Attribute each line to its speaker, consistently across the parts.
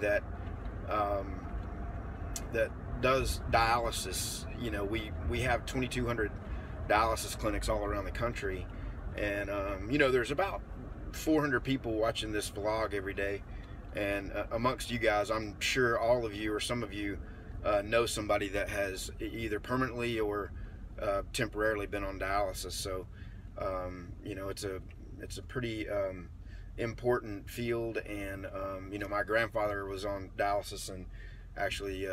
Speaker 1: that that does dialysis. You know, we have 2,200 dialysis clinics all around the country, and you know, there's about 400 people watching this vlog every day, and amongst you guys, I'm sure all of you or some of you know somebody that has either permanently or temporarily been on dialysis. So you know, it's a pretty important field, and you know, my grandfather was on dialysis, and actually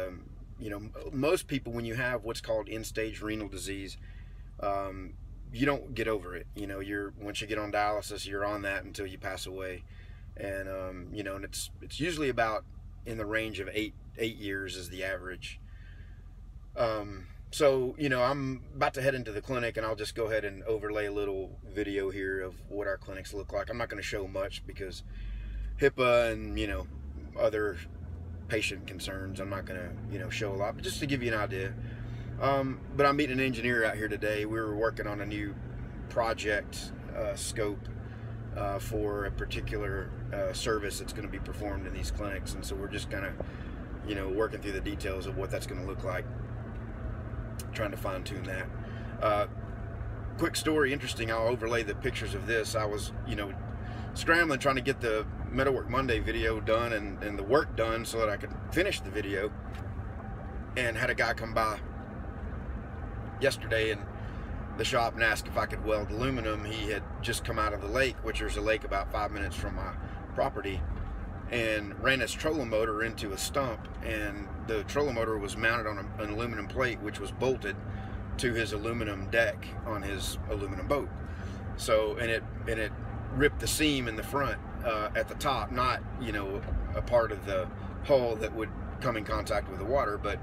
Speaker 1: you know, most people, when you have what's called end-stage renal disease, you don't get over it. You know, once you get on dialysis, you're on that until you pass away. And you know, and it's usually about in the range of eight years is the average. So you know, I'm about to head into the clinic, and I'll just go ahead and overlay a little video here of what our clinics look like. I'm not going to show much because HIPAA and, you know, other patient concerns. I'm not going to, you know, show a lot, but just to give you an idea. But I'm meeting an engineer out here today. We were working on a new project scope for a particular service that's going to be performed in these clinics, and so we're just kind of, you know, working through the details of what that's going to look like, trying to fine-tune that. Quick story, interesting. I'll overlay the pictures of this. I was, you know, scrambling trying to get the Metalwork Monday video done and the work done so that I could finish the video, and had a guy come by yesterday in the shop and asked if I could weld aluminum. He had just come out of the lake, which there's a lake about 5 minutes from my property, and ran his trolling motor into a stump, and the trolling motor was mounted on an aluminum plate which was bolted to his aluminum deck on his aluminum boat. So and it ripped the seam in the front at the top, not, you know, a part of the hull that would come in contact with the water, but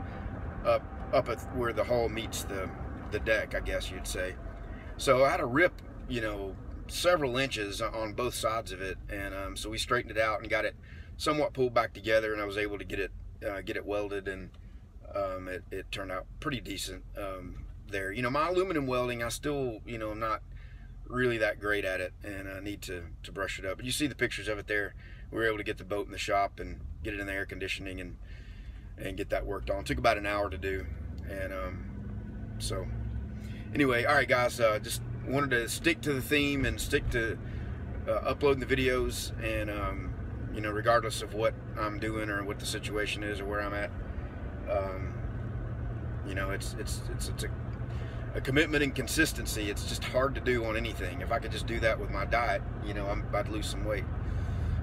Speaker 1: up at where the hull meets the deck, I guess you'd say. So I had to rip, you know, several inches on both sides of it, and so we straightened it out and got it somewhat pulled back together, and I was able to get it welded, and it turned out pretty decent there. You know, my aluminum welding, I still, you know, I'm not really that great at it, and I need to brush it up. But you see the pictures of it there. We were able to get the boat in the shop and get it in the air conditioning and get that worked on. It took about an hour to do, and so anyway, all right guys, just wanted to stick to the theme and stick to uploading the videos, and you know, regardless of what I'm doing or what the situation is or where I'm at, you know, it's a commitment and consistency. It's just hard to do on anything. If I could just do that with my diet, you know, I'd lose some weight.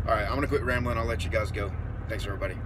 Speaker 1: All right, I'm gonna quit rambling. I'll let you guys go. Thanks everybody.